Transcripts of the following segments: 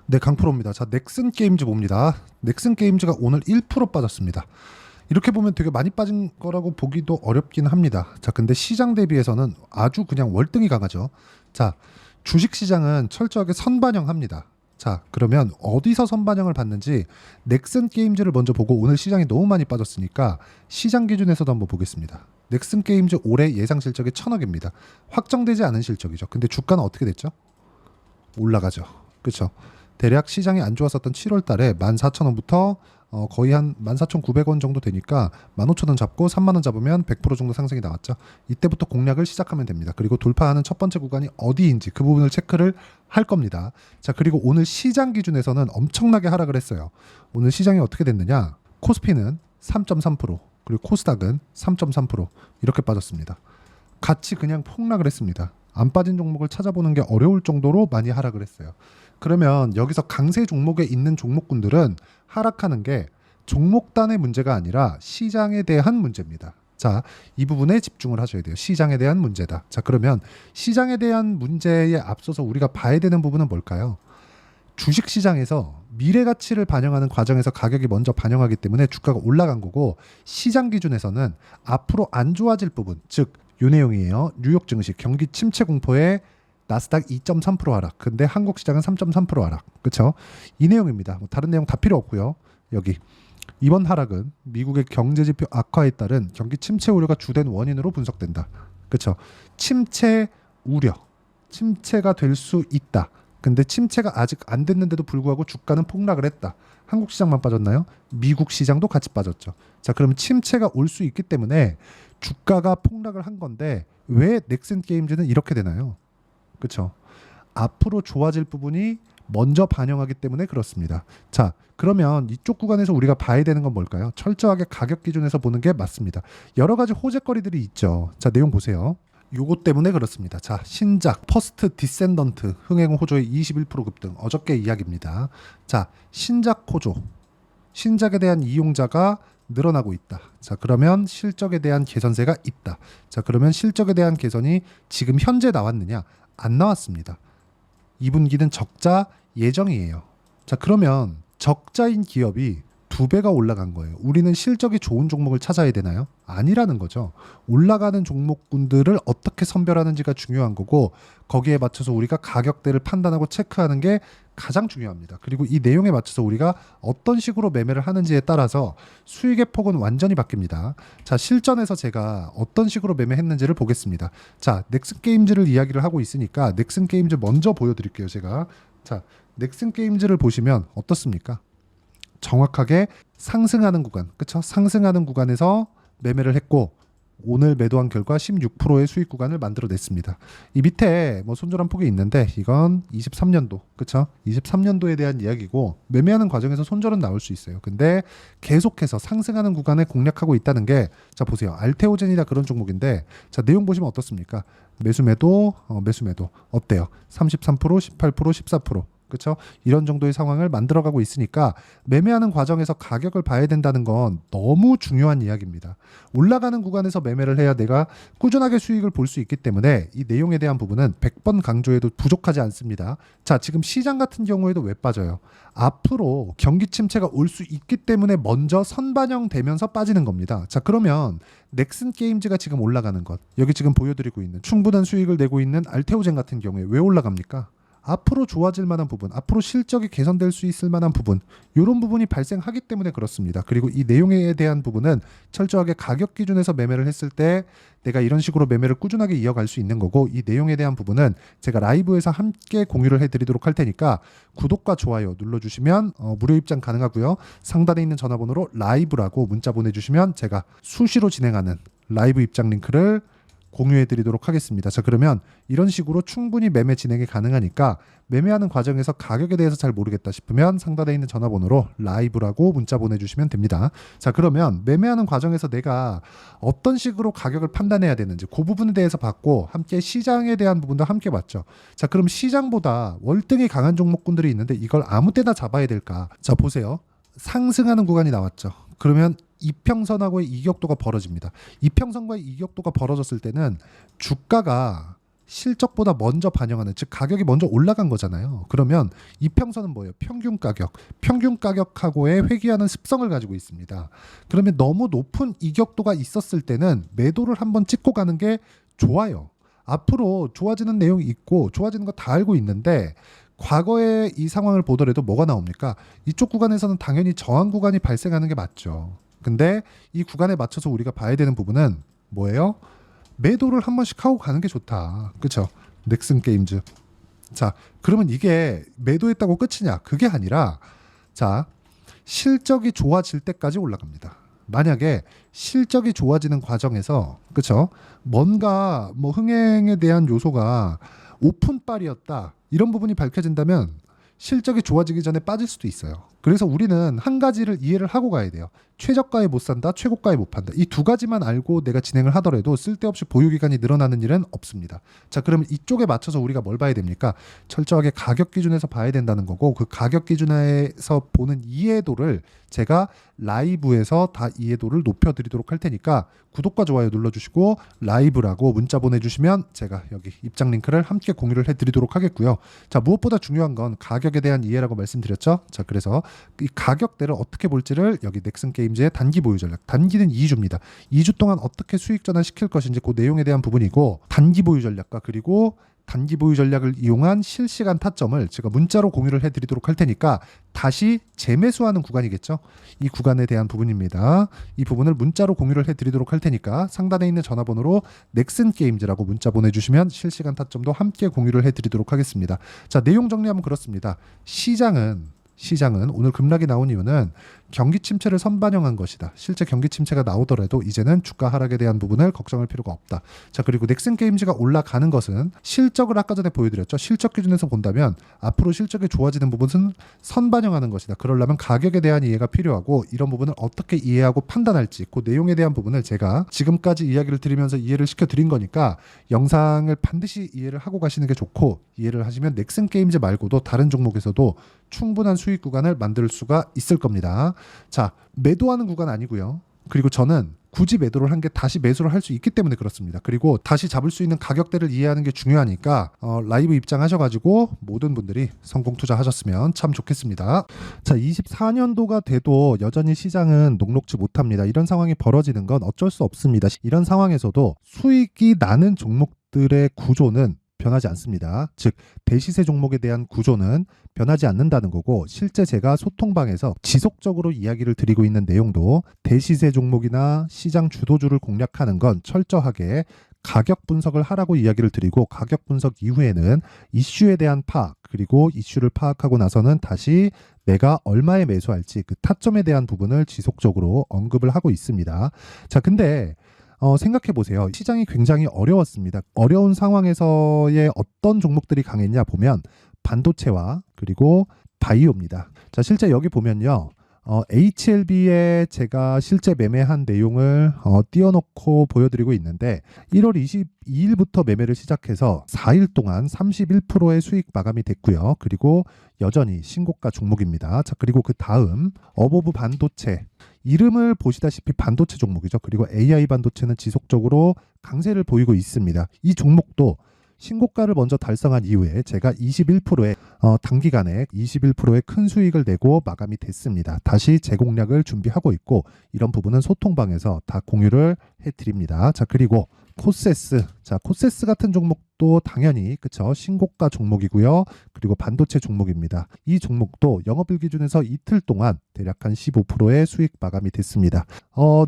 네, 강프로입니다. 자, 넥슨 게임즈 봅니다. 넥슨 게임즈가 오늘 1% 빠졌습니다. 이렇게 보면 되게 많이 빠진 거라고 보기도 어렵긴 합니다. 자, 근데 시장 대비해서는 아주 그냥 월등히 강하죠. 자, 주식 시장은 철저하게 선반영합니다. 자, 그러면 어디서 선반영을 받는지 넥슨 게임즈를 먼저 보고 오늘 시장이 너무 많이 빠졌으니까 시장 기준에서도 한번 보겠습니다. 넥슨 게임즈 올해 예상 실적이 1,000억입니다. 확정되지 않은 실적이죠. 근데 주가는 어떻게 됐죠? 올라가죠. 그렇죠. 대략 시장이 안 좋았었던 7월 달에 14,000원부터 거의 한 14,900원 정도 되니까 15,000원 잡고 3만 원 잡으면 100% 정도 상승이 나왔죠. 이때부터 공략을 시작하면 됩니다. 그리고 돌파하는 첫 번째 구간이 어디인지 그 부분을 체크를 할 겁니다. 자, 그리고 오늘 시장 기준에서는 엄청나게 하락을 했어요. 오늘 시장이 어떻게 됐느냐? 코스피는 3.3%, 그리고 코스닥은 3.3% 이렇게 빠졌습니다. 같이 그냥 폭락을 했습니다. 안 빠진 종목을 찾아보는 게 어려울 정도로 많이 하락을 했어요. 그러면 여기서 강세 종목에 있는 종목군들은 하락하는 게 종목단의 문제가 아니라 시장에 대한 문제입니다. 자, 이 부분에 집중을 하셔야 돼요. 시장에 대한 문제다. 자, 그러면 시장에 대한 문제에 앞서서 우리가 봐야 되는 부분은 뭘까요? 주식 시장에서 미래 가치를 반영하는 과정에서 가격이 먼저 반영하기 때문에 주가가 올라간 거고, 시장 기준에서는 앞으로 안 좋아질 부분, 즉 요 내용이에요. 뉴욕 증시 경기 침체 공포에 나스닥 2.3% 하락. 근데 한국 시장은 3.3% 하락. 그렇죠? 이 내용입니다. 뭐 다른 내용 다 필요 없고요. 여기 이번 하락은 미국의 경제 지표 악화에 따른 경기 침체 우려가 주된 원인으로 분석된다. 그렇죠? 침체 우려. 침체가 될 수 있다. 근데 침체가 아직 안 됐는데도 불구하고 주가는 폭락을 했다. 한국 시장만 빠졌나요? 미국 시장도 같이 빠졌죠. 자, 그러면 침체가 올 수 있기 때문에 주가가 폭락을 한 건데 왜 넥슨 게임즈는 이렇게 되나요? 그렇죠? 앞으로 좋아질 부분이 먼저 반영하기 때문에 그렇습니다. 자, 그러면 이쪽 구간에서 우리가 봐야 되는 건 뭘까요? 철저하게 가격 기준에서 보는 게 맞습니다. 여러 가지 호재거리들이 있죠. 자, 내용 보세요. 요것 때문에 그렇습니다. 자, 신작 퍼스트 디센던트 흥행 호조의 21% 급등, 어저께 이야기입니다. 자, 신작 호조, 신작에 대한 이용자가 늘어나고 있다. 자, 그러면 실적에 대한 개선세가 있다. 자, 그러면 실적에 대한 개선이 지금 현재 나왔느냐? 안 나왔습니다. 2분기는 적자 예정이에요. 자, 그러면 적자인 기업이 2배가 올라간 거예요. 우리는 실적이 좋은 종목을 찾아야 되나요? 아니라는 거죠. 올라가는 종목군들을 어떻게 선별하는지가 중요한 거고, 거기에 맞춰서 우리가 가격대를 판단하고 체크하는 게 가장 중요합니다. 그리고 이 내용에 맞춰서 우리가 어떤 식으로 매매를 하는지에 따라서 수익의 폭은 완전히 바뀝니다. 자, 실전에서 제가 어떤 식으로 매매했는지를 보겠습니다. 자, 넥슨 게임즈를 이야기를 하고 있으니까 넥슨 게임즈 먼저 보여드릴게요. 제가. 자, 넥슨 게임즈를 보시면 어떻습니까? 정확하게 상승하는 구간, 그쵸? 상승하는 구간에서 매매를 했고, 오늘 매도한 결과 16%의 수익 구간을 만들어냈습니다. 이 밑에 뭐 손절한 폭이 있는데 이건 23년도, 그쵸? 23년도에 대한 이야기고, 매매하는 과정에서 손절은 나올 수 있어요. 근데 계속해서 상승하는 구간에 공략하고 있다는 게, 자, 보세요. 알테오젠이다 그런 종목인데, 자, 내용 보시면 어떻습니까? 매수 매도, 매수 매도 어때요? 33%, 18%, 14%. 그렇죠? 이런 정도의 상황을 만들어가고 있으니까 매매하는 과정에서 가격을 봐야 된다는 건 너무 중요한 이야기입니다. 올라가는 구간에서 매매를 해야 내가 꾸준하게 수익을 볼 수 있기 때문에 이 내용에 대한 부분은 100번 강조해도 부족하지 않습니다. 자, 지금 시장 같은 경우에도 왜 빠져요? 앞으로 경기 침체가 올 수 있기 때문에 먼저 선반영되면서 빠지는 겁니다. 자, 그러면 넥슨 게임즈가 지금 올라가는 것, 여기 지금 보여드리고 있는 충분한 수익을 내고 있는 알테오젠 같은 경우에 왜 올라갑니까? 앞으로 좋아질 만한 부분, 앞으로 실적이 개선될 수 있을 만한 부분, 이런 부분이 발생하기 때문에 그렇습니다. 그리고 이 내용에 대한 부분은 철저하게 가격 기준에서 매매를 했을 때 내가 이런 식으로 매매를 꾸준하게 이어갈 수 있는 거고, 이 내용에 대한 부분은 제가 라이브에서 함께 공유를 해드리도록 할 테니까 구독과 좋아요 눌러주시면 무료 입장 가능하고요. 상단에 있는 전화번호로 라이브라고 문자 보내주시면 제가 수시로 진행하는 라이브 입장 링크를 공유해드리도록 하겠습니다. 자, 그러면 이런 식으로 충분히 매매 진행이 가능하니까 매매하는 과정에서 가격에 대해서 잘 모르겠다 싶으면 상단에 있는 전화번호로 라이브라고 문자 보내주시면 됩니다. 자, 그러면 매매하는 과정에서 내가 어떤 식으로 가격을 판단해야 되는지 그 부분에 대해서 봤고, 함께 시장에 대한 부분도 함께 봤죠. 자, 그럼 시장보다 월등히 강한 종목군들이 있는데 이걸 아무 때나 잡아야 될까? 자, 보세요. 상승하는 구간이 나왔죠. 그러면 이평선하고의 이격도가 벌어집니다. 이평선과의 이격도가 벌어졌을 때는 주가가 실적보다 먼저 반영하는, 즉 가격이 먼저 올라간 거잖아요. 그러면 이평선은 뭐예요? 평균 가격. 평균 가격하고의 회귀하는 습성을 가지고 있습니다. 그러면 너무 높은 이격도가 있었을 때는 매도를 한번 찍고 가는 게 좋아요. 앞으로 좋아지는 내용이 있고 좋아지는 거 다 알고 있는데 과거의 이 상황을 보더라도 뭐가 나옵니까? 이쪽 구간에서는 당연히 저항 구간이 발생하는 게 맞죠. 근데 이 구간에 맞춰서 우리가 봐야 되는 부분은 뭐예요? 매도를 한 번씩 하고 가는 게 좋다. 그렇죠? 넥슨 게임즈. 자, 그러면 이게 매도했다고 끝이냐? 그게 아니라 자, 실적이 좋아질 때까지 올라갑니다. 만약에 실적이 좋아지는 과정에서 그렇죠? 뭔가 뭐 흥행에 대한 요소가 오픈빨이었다. 이런 부분이 밝혀진다면 실적이 좋아지기 전에 빠질 수도 있어요. 그래서 우리는 한 가지를 이해를 하고 가야 돼요. 최저가에 못 산다, 최고가에 못 판다. 이 두 가지만 알고 내가 진행을 하더라도 쓸데없이 보유기간이 늘어나는 일은 없습니다. 자, 그러면 이쪽에 맞춰서 우리가 뭘 봐야 됩니까? 철저하게 가격 기준에서 봐야 된다는 거고, 그 가격 기준에서 보는 이해도를 제가 라이브에서 다 이해도를 높여드리도록 할 테니까 구독과 좋아요 눌러주시고 라이브라고 문자 보내주시면 제가 여기 입장 링크를 함께 공유를 해드리도록 하겠고요. 자, 무엇보다 중요한 건 가격에 대한 이해라고 말씀드렸죠. 자, 그래서 이 가격대를 어떻게 볼지를 여기 넥슨 게임즈의 단기 보유 전략, 단기는 2주입니다. 2주 동안 어떻게 수익 전환시킬 것인지 그 내용에 대한 부분이고, 단기 보유 전략과 그리고 단기 보유 전략을 이용한 실시간 타점을 제가 문자로 공유를 해드리도록 할 테니까 다시 재매수하는 구간이겠죠. 이 구간에 대한 부분입니다. 이 부분을 문자로 공유를 해드리도록 할 테니까 상단에 있는 전화번호로 넥슨 게임즈라고 문자 보내주시면 실시간 타점도 함께 공유를 해드리도록 하겠습니다. 자, 내용 정리하면 그렇습니다. 시장은 오늘 급락이 나온 이유는 경기 침체를 선반영한 것이다. 실제 경기 침체가 나오더라도 이제는 주가 하락에 대한 부분을 걱정할 필요가 없다. 자, 그리고 넥슨 게임즈가 올라가는 것은 실적을 아까 전에 보여드렸죠. 실적 기준에서 본다면 앞으로 실적이 좋아지는 부분은 선반영하는 것이다. 그러려면 가격에 대한 이해가 필요하고, 이런 부분을 어떻게 이해하고 판단할지 그 내용에 대한 부분을 제가 지금까지 이야기를 드리면서 이해를 시켜드린 거니까 영상을 반드시 이해를 하고 가시는 게 좋고, 이해를 하시면 넥슨 게임즈 말고도 다른 종목에서도 충분한 수익 구간을 만들 수가 있을 겁니다. 자, 매도하는 구간 아니고요. 그리고 저는 굳이 매도를 한 게 다시 매수를 할 수 있기 때문에 그렇습니다. 그리고 다시 잡을 수 있는 가격대를 이해하는 게 중요하니까 라이브 입장하셔가지고 모든 분들이 성공 투자하셨으면 참 좋겠습니다. 자, 24년도가 돼도 여전히 시장은 녹록지 못합니다. 이런 상황이 벌어지는 건 어쩔 수 없습니다. 이런 상황에서도 수익이 나는 종목들의 구조는 변하지 않습니다. 즉 대시세 종목에 대한 구조는 변하지 않는다는 거고, 실제 제가 소통방에서 지속적으로 이야기를 드리고 있는 내용도 대시세 종목이나 시장 주도주를 공략하는 건 철저하게 가격 분석을 하라고 이야기를 드리고, 가격 분석 이후에는 이슈에 대한 파악, 그리고 이슈를 파악하고 나서는 다시 내가 얼마에 매수할지 그 타점에 대한 부분을 지속적으로 언급을 하고 있습니다. 자, 근데 생각해 보세요. 시장이 굉장히 어려웠습니다. 어려운 상황에서의 어떤 종목들이 강했냐 보면 반도체와 그리고 바이오입니다. 자, 실제 여기 보면요. HLB에 제가 실제 매매한 내용을 띄워놓고 보여드리고 있는데 1월 22일부터 매매를 시작해서 4일 동안 31%의 수익 마감이 됐고요. 그리고 여전히 신고가 종목입니다. 자, 그리고 그 다음 어보브 반도체, 이름을 보시다시피 반도체 종목이죠. 그리고 AI 반도체는 지속적으로 강세를 보이고 있습니다. 이 종목도 신고가를 먼저 달성한 이후에 제가 21%의 단기간에 21%의 큰 수익을 내고 마감이 됐습니다. 다시 재공략을 준비하고 있고, 이런 부분은 소통방에서 다 공유를 해드립니다. 자, 그리고 코세스. 자, 코세스 같은 종목도 당연히 그쵸, 신고가 종목이고요. 그리고 반도체 종목입니다. 이 종목도 영업일 기준에서 이틀 동안 대략 한 15%의 수익 마감이 됐습니다.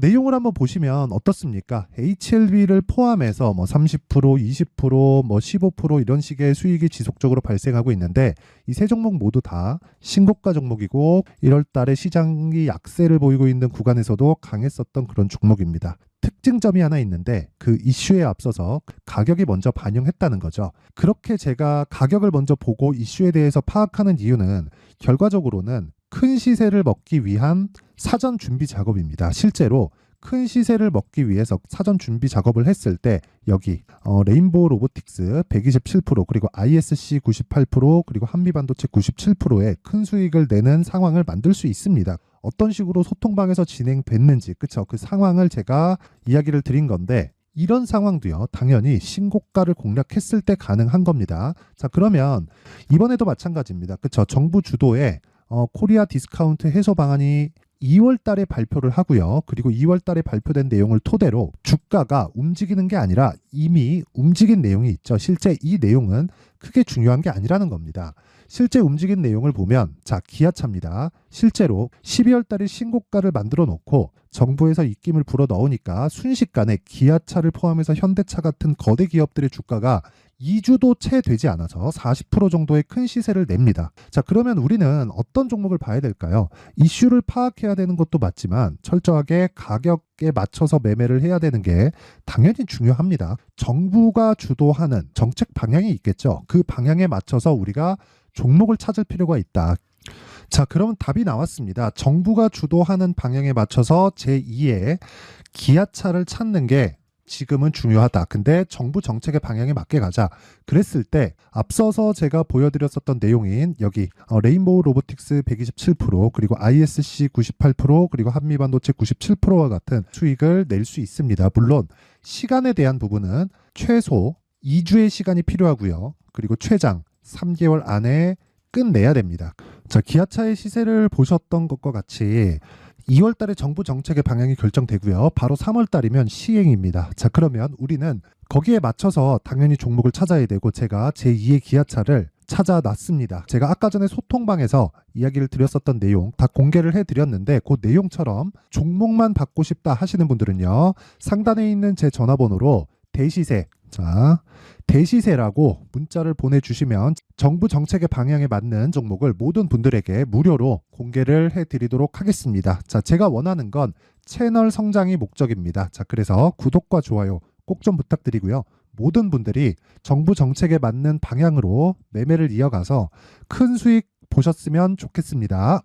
내용을 한번 보시면 어떻습니까? HLB를 포함해서 뭐 30%, 20%, 뭐 15% 이런 식의 수익이 지속적으로 발생하고 있는데, 이 세 종목 모두 다 신고가 종목이고 1월 달에 시장이 약세를 보이고 있는 구간에서도 강했었던 그런 종목입니다. 특징점이 하나 있는데 그 이슈에 앞서서 가격이 먼저 반영했다는 거죠. 그렇게 제가 가격을 먼저 보고 이슈에 대해서 파악하는 이유는 결과적으로는 큰 시세를 먹기 위한 사전 준비 작업입니다. 실제로 큰 시세를 먹기 위해서 사전 준비 작업을 했을 때 여기 레인보우 로보틱스 127%, 그리고 ISC 98%, 그리고 한미반도체 97%의 큰 수익을 내는 상황을 만들 수 있습니다. 어떤 식으로 소통방에서 진행됐는지, 그쵸? 그 상황을 제가 이야기를 드린 건데, 이런 상황도요, 당연히 신고가를 공략했을 때 가능한 겁니다. 자, 그러면 이번에도 마찬가지입니다. 그쵸? 정부 주도의 코리아 디스카운트 해소 방안이 2월 달에 발표를 하고요. 그리고 2월 달에 발표된 내용을 토대로 주가가 움직이는 게 아니라 이미 움직인 내용이 있죠. 실제 이 내용은 크게 중요한 게 아니라는 겁니다. 실제 움직인 내용을 보면, 자, 기아차입니다. 실제로 12월 달에 신고가를 만들어 놓고 정부에서 입김을 불어 넣으니까 순식간에 기아차를 포함해서 현대차 같은 거대 기업들의 주가가 2주도 채 되지 않아서 40% 정도의 큰 시세를 냅니다. 자, 그러면 우리는 어떤 종목을 봐야 될까요? 이슈를 파악해야 되는 것도 맞지만 철저하게 가격에 맞춰서 매매를 해야 되는 게 당연히 중요합니다. 정부가 주도하는 정책 방향이 있겠죠. 그 방향에 맞춰서 우리가 종목을 찾을 필요가 있다. 자, 그러면 답이 나왔습니다. 정부가 주도하는 방향에 맞춰서 제2의 기아차를 찾는 게 지금은 중요하다. 근데 정부 정책의 방향에 맞게 가자. 그랬을 때 앞서서 제가 보여드렸었던 내용인 여기 레인보우 로보틱스 127% 그리고 ISC 98% 그리고 한미반도체 97%와 같은 수익을 낼 수 있습니다. 물론 시간에 대한 부분은 최소 2주의 시간이 필요하고요. 그리고 최장 3개월 안에 끝내야 됩니다. 자, 기아차의 시세를 보셨던 것과 같이 2월 달에 정부 정책의 방향이 결정되고요. 바로 3월 달이면 시행입니다. 자, 그러면 우리는 거기에 맞춰서 당연히 종목을 찾아야 되고 제가 제2의 기아차를 찾아놨습니다. 제가 아까 전에 소통방에서 이야기를 드렸었던 내용 다 공개를 해드렸는데 그 내용처럼 종목만 받고 싶다 하시는 분들은요. 상단에 있는 제 전화번호로 대시세, 자, 대시세라고 문자를 보내주시면 정부 정책의 방향에 맞는 종목을 모든 분들에게 무료로 공개를 해드리도록 하겠습니다. 자, 제가 원하는 건 채널 성장이 목적입니다. 자, 그래서 구독과 좋아요 꼭 좀 부탁드리고요. 모든 분들이 정부 정책에 맞는 방향으로 매매를 이어가서 큰 수익 보셨으면 좋겠습니다.